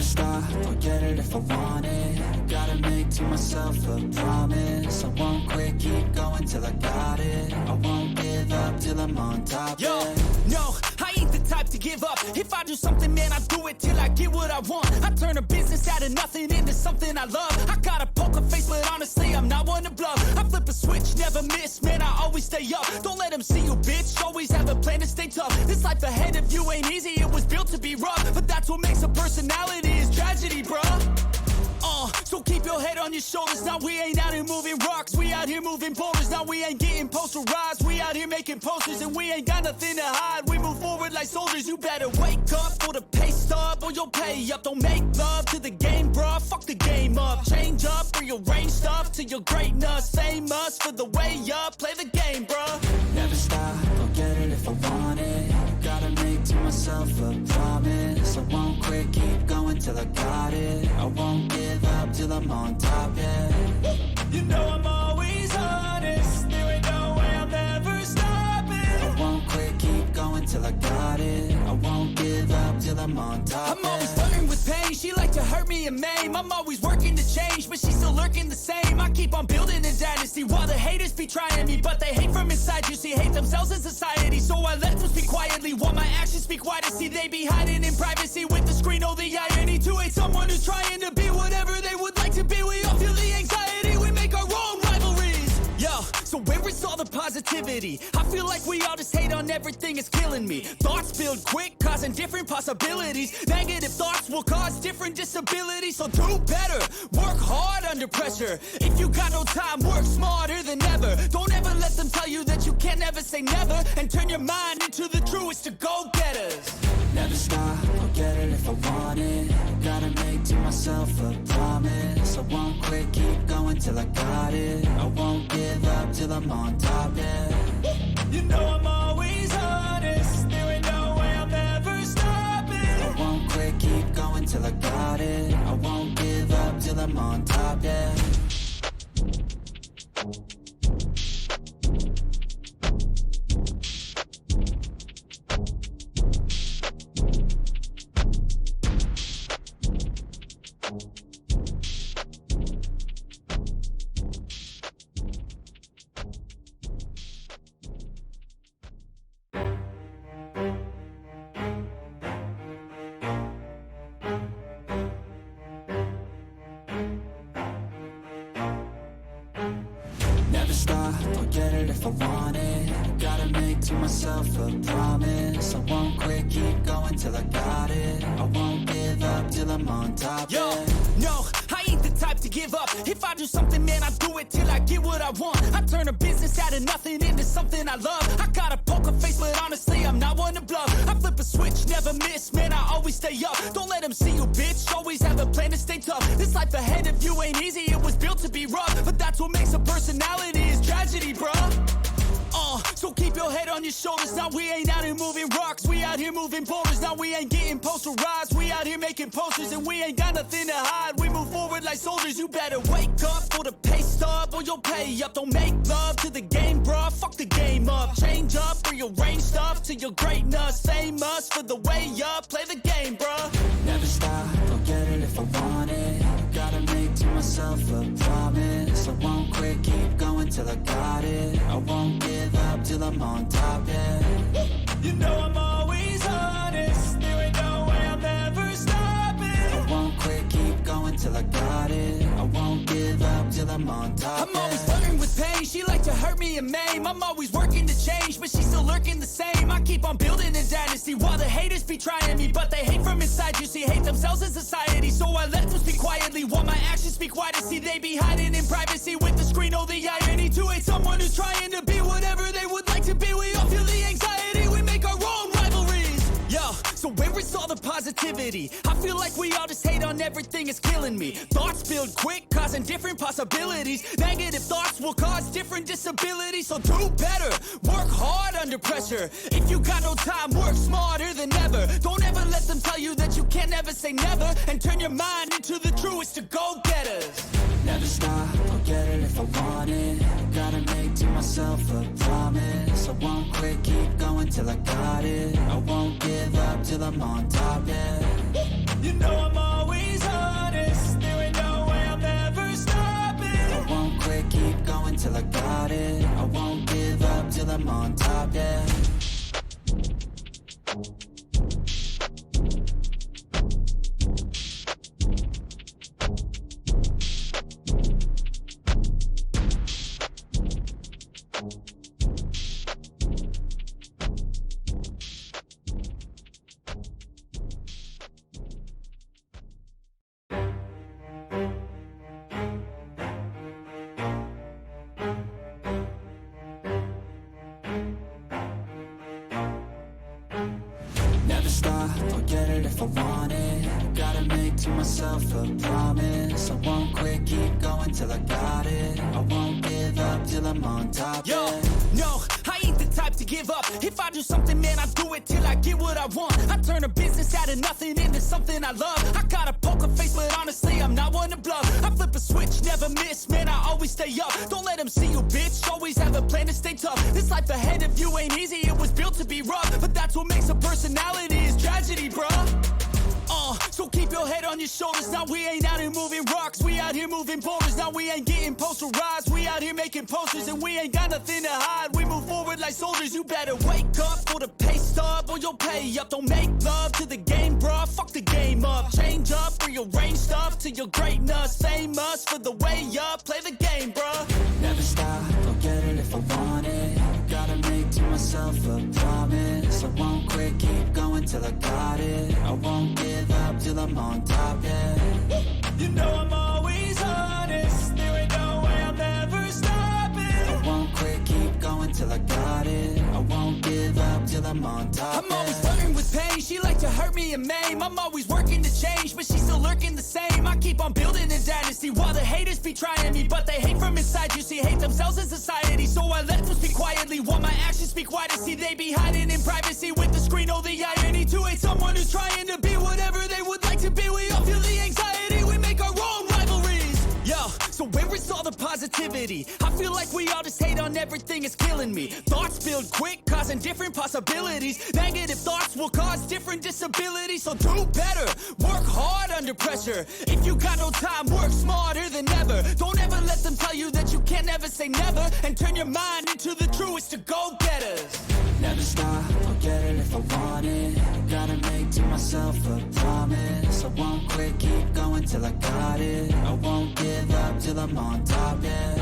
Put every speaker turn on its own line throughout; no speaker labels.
Never stop, I'll get it if I want it. Gotta make to myself a promise. I won't quit, keep going till I got it. I won't give up till I'm on top.
Yo, no, I ain't the type to give up. If I do something, man, I do it till I get what I want. I turn a business out of nothing into something I love. I got a poker face, but honestly, I'm not one to bluff. I flip a switch, never miss, man, I always stay up. Don't let them see you, bitch, always have a plan to stay tough. This life ahead of you ain't easy, it was built to be rough. But that's what makes a personality, is tragedy, bruh. So keep your head on your shoulders. Now we ain't out here moving rocks, we out here moving boulders. Now we ain't getting posterized, we out here making posters. And we ain't got nothing to hide, we move forward like soldiers. You better wake up for the pay stub, or you'll pay up. Don't make love to the game, bruh, fuck the game up. Change up, rearrange stuff to your greatness. Famous for the way up, play the game, bruh.
Never stop, I'll get it if I want it. Gotta make to myself a promise. I won't quit, keep going till I got it. I won't give up till I'm on top, yeah.
You know I'm always honest, there ain't no way I'm ever stopping.
I won't quit, keep going till I got it. I won't give up till I'm on top,
I'm always flirting with pain, she like to hurt me and maim. I'm always working to change, but she's still lurking the same. I keep on building a dynasty while the haters be trying me. But they hate from inside, you see, hate themselves in society. So I let them speak quietly while my actions speak wider. See, they be hiding in privacy with the screen. Oh, the irony to hate someone who's trying to be whatever they would like to be. We all feel the anxiety, we make our own rivalries. Yo, so where is all the positivity? I feel like we all just hate on everything, it's killing me. Thoughts build quick, causing different possibilities. Negative thoughts will cause different disabilities. So do better, work hard under pressure. If you got no time, work smarter than ever. Don't ever let them tell you that you can't never say never. And turn your mind into the truest of go-getters.
Never stop, I'll get it if I want it. Gotta make to myself a promise. I won't quit, keep going till I got it. I won't give up till I'm on top, yeah.
You know I'm always honest, there ain't no way I'm ever stopping.
I won't quit, keep going till I got it. I won't give up till I'm on top, yeah. Never stop, I'll get it if I want it. Gotta make to myself a promise. I won't quit, keep going till I got it. I won't give up till I'm on top,
Yo,
yeah.
no, I ain't the type to give up. If I do something, man, I do it till I get what I want. I turn a business out of nothing into something I love. I got a poker face, but honestly, I'm not one to bluff. I flip a switch, never miss, man, I always stay up. Don't let them see you, bitch, always have a plan to stay tough. This life ahead of you ain't easy, it was built to be rough. But that's what makes a personality, is tragedy, bruh. So keep your head on your shoulders. Now we ain't out here moving rocks, we out here moving boulders. Now we ain't getting posterized, we out here making posters. And we ain't got nothing to hide, we move forward like soldiers. You better wake up for the pay stub, or you'll pay up. Don't make love to the game, bruh, fuck the game up. Change up, rearrange stuff to your greatness. Famous for the way up, play the game, bruh.
Never stop, I'll get it if I want it. Gotta make to myself a promise. I won't quit, keep going till I got it. I won't give up till I'm on top, yeah.
You know I'm always honest, there ain't no way I'm ever stopping.
I won't quit, keep going till I got it. I won't give up till I'm on top,
I'm always flirting with pain, she like to hurt me and maim. I'm always working to change, but she's still lurking the same. I keep on building a dynasty while the haters be trying me. But they hate from inside, you see, hate themselves in society. So I let them speak quietly while my actions speak wider. See, they be hiding in privacy with the screen. Oh, the irony to hate someone who's trying to be whatever they would like to be. We all feel the anxiety, we make our own rivalries. Yo, so where is all the positivity? I feel like we all just hate on everything, it's killing me. Thoughts build quick, causing different possibilities. Negative thoughts will cause different disabilities. So do better, work hard under pressure. If you got no time, work smarter than ever. Don't ever let them tell you that you can't never say never. And turn your mind into the truest of go-getters.
Never stop, I'll get it if I want it. Gotta make to myself a promise. I won't quit, keep going till I got it. I won't give up till I'm on top, yeah.
You know I'm always
got it. I won't give up till I'm on top, yeah. Never stop, I'll get it if I want it. Gotta make to myself a promise. I won't quit, keep going till I got it. I won't give up till I'm on top,
Yo,
yeah.
no, I ain't the type to give up. If I do something, man, I do it till I get what I want. I turn a business out of nothing into something I love. I got a poker face, but honestly, I'm not one to bluff. I flip a switch, never miss, man, I always stay up. Don't let them see you, bitch, always have a plan to stay tough. This life ahead of you ain't easy, it was built to be rough. But that's what makes a personality, is tragedy, bruh. So keep your head on your shoulders. Now we ain't out here moving rocks, we out here moving boulders. Now we ain't getting posterized, we out here making posters. And we ain't got nothing to hide, we move forward like soldiers. You better wake up for the pay stub, or you'll pay up. Don't make love to the game, bruh, fuck the game up. Change up, rearrange stuff to your greatness. Famous for the way up, play the game, bruh.
Never stop, I'll get it if I want it. Gotta make to myself a promise. I won't quit, keep going till I got it. I won't give up till I'm on top, yeah.
You know I'm always honest, there ain't no way I'm ever stopping.
I won't quit, keep going till I got it. I won't give up till I'm on top,
I'm always flirting with pain, she like to hurt me and maim. I'm always working to change, but she's still lurking the same. I keep on building a dynasty while the haters be trying me. But they hate from inside, you see, hate themselves in society. So I let them speak quietly while my actions speak wider. See, they be hiding in privacy with the screen, oh the irony. To hate someone who's trying to be whatever they would like to be. We all feel the anxiety, we make our own rivalries. Yo, so where is all the positivity? I feel like we all just hate on everything, it's killing me. Thoughts build quick, causing different possibilities. Negative thoughts will cause different disabilities. So do better, work hard under pressure. If you got no time, work smarter than ever. Don't ever let them tell you that you can't never say never. And turn your mind into the truest of go-getters.
Never stop, I'll get it if I want it. Gotta make to myself a promise. I won't quit, keep going till I got it. I won't give up till I'm on top, yeah.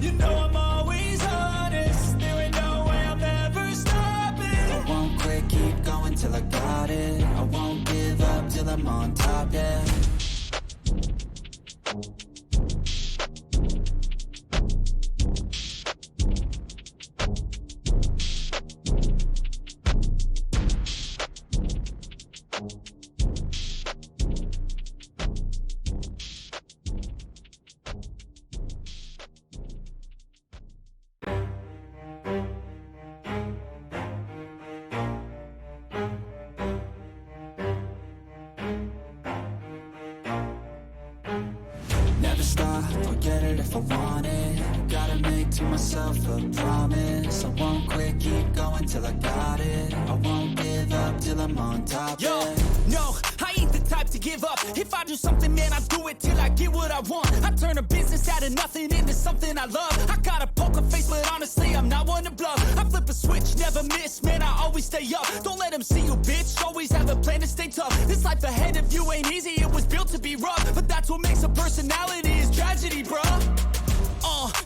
You know I'm always honest, there ain't no way I'm ever stopping.
I won't quit, keep going till I got it. I won't give up till I'm on top, yeah. Never stop, I'll get it if I want it. Gotta make to myself a promise. I won't quit, keep going till I got it. I won't give up till I'm on top,
Yo,
yeah.
no, I ain't the type to give up. If I do something, man, I do it till I get what I want. I turn a business out of nothing into something I love. I got a poker face, but honestly, I'm not one to bluff. I flip a switch, never miss, man, I always stay up. Don't let them see you, bitch, always have a plan to stay tough. This life ahead of you ain't easy, it was built to be rough. But that's what makes a personality, is tragedy, bruh.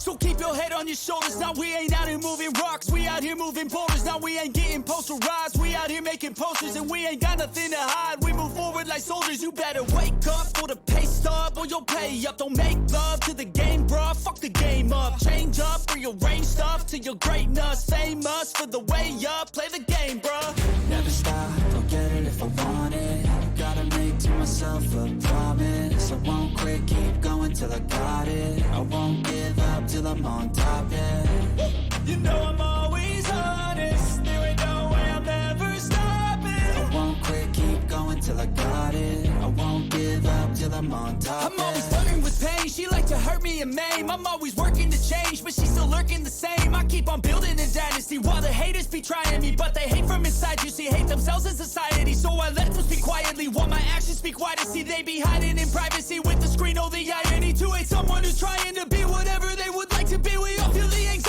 So keep your head on your shoulders. Now we ain't out here moving rocks, we out here moving boulders. Now we ain't getting posterized, we out here making posters. And we ain't got nothing to hide, we move forward like soldiers. You better wake up for the pay stub, or you'll pay up. Don't make love to the game, bruh, fuck the game up. Change up, rearrange stuff to your greatness. Famous for the way up, play the game, bruh.
Never stop, I'll get it if I want it. Gotta make to myself a promise. I won't quit, keep going till I got it. I won't give up till I'm on top, yeah.
You know I'm always honest, there ain't no way I'm ever stopping.
I won't quit, keep going till I got it. I won't give up till I'm on top,
I'm always flirting with pain, she like to hurt me and maim. I'm always working to change, but she's still lurking the same. I keep on building a dynasty while the haters be trying me. But they hate from inside, you see, hate themselves in society. So I let them speak quietly while my actions speak wider. See, they be hiding in privacy with the screen, oh the irony. To hate someone who's trying to be whatever they would like to be. We all feel the anxiety.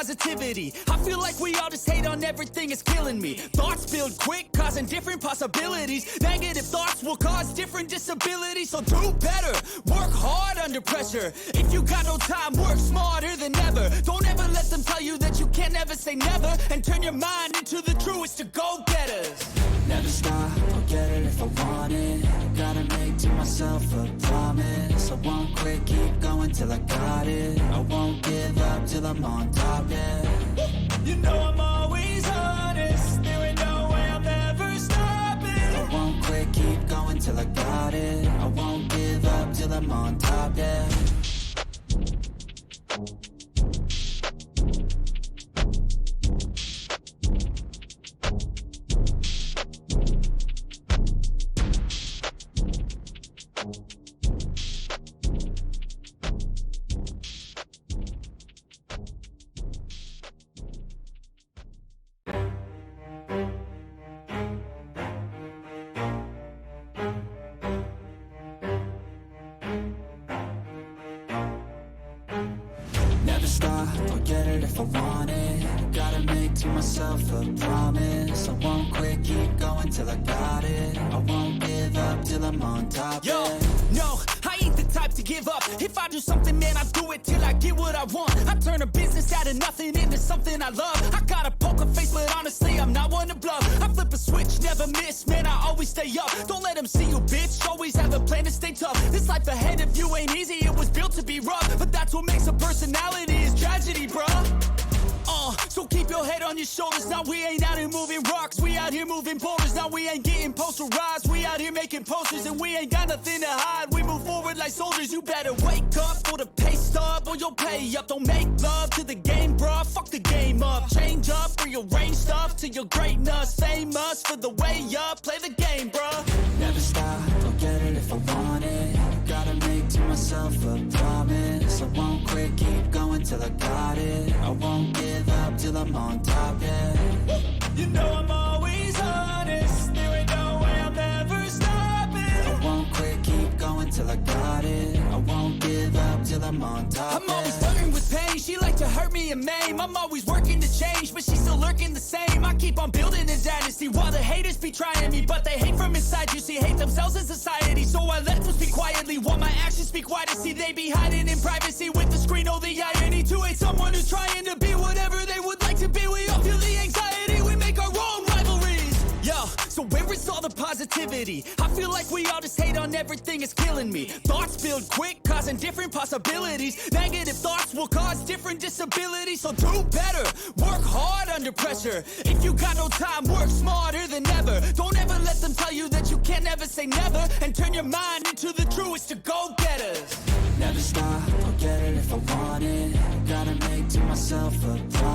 positivity. I feel like we all just hate on everything, it's killing me. Thoughts build quick, causing different possibilities. Negative thoughts will cause different disabilities. So do better, work hard under pressure. If you got no time, work smarter than ever. Don't ever let them tell you that you can't never say never. And turn your mind into the truest of go-getters.
Never stop, I'll get it if I want it. Gotta make to myself a promise. I won't quit, keep going till I got it. I won't give up till I'm on top, yeah.
You know I'm always honest. There ain't no way I'm ever stopping.
I won't quit, keep going till I got it. I won't give up till I'm on top, yeah. Never stop, I'll get it if I want it. Gotta make to myself a promise. I won't quit, keep going till I got it. I won't give up till I'm on top,
Yo,
yeah.
no, I ain't the type to give up. If I do something, man, I do it till I get what I want. I turn a business out of nothing into something I love. I got a poker face, but honestly, I'm not one to bluff. I flip a switch, never miss, man, I always stay up. Don't let them see you, bitch, always have a plan to stay tough. This life ahead of you ain't easy, it was built to be rough. But that's what makes a personality, is tragedy, bruh. So keep your head on your shoulders. Now we ain't out here moving rocks, we out here moving boulders. Now we ain't getting posterized, we out here making posters. And we ain't got nothing to hide, we move forward like soldiers. You better wake up for the pay stub, or you'll pay up. Don't make love to the game, bruh, fuck the game up. Change up, rearrange stuff to your greatness. Famous for the way up, play the game, bruh.
Never stop, I'll get it if I want it. Gotta make to myself a promise. I won't quit, keep going till I got it. I won't give up till I'm on top, yeah.
You know I'm always honest. There ain't no way I'm ever stopping.
I won't quit, keep going till I got it. I won't give up till I'm on top,
I'm always flirting with pain. She like to hurt me and maim. I'm always working to change, but she's still lurking the same. I keep on building a dynasty while the haters be trying me, but they hate from inside. You see, hate themselves in society. So I let them speak quietly while my actions speak wider. See, they be hiding in privacy with the screen. Oh, the irony to hate someone who's trying to be whatever they would like to be. We all feel the anxiety, we make our own rivalries. Yo, so where is all the positivity? I feel like we all just hate on everything, it's killing me. Thoughts build quick, causing different possibilities. Negative thoughts will cause different disabilities. So do better, work hard under pressure. If you got no time, work smarter than ever. Don't ever let them tell you that you can't never say never. And turn your mind into the truest of go-getters.
Never stop, I'll get it if I want it. Gotta make to myself a promise.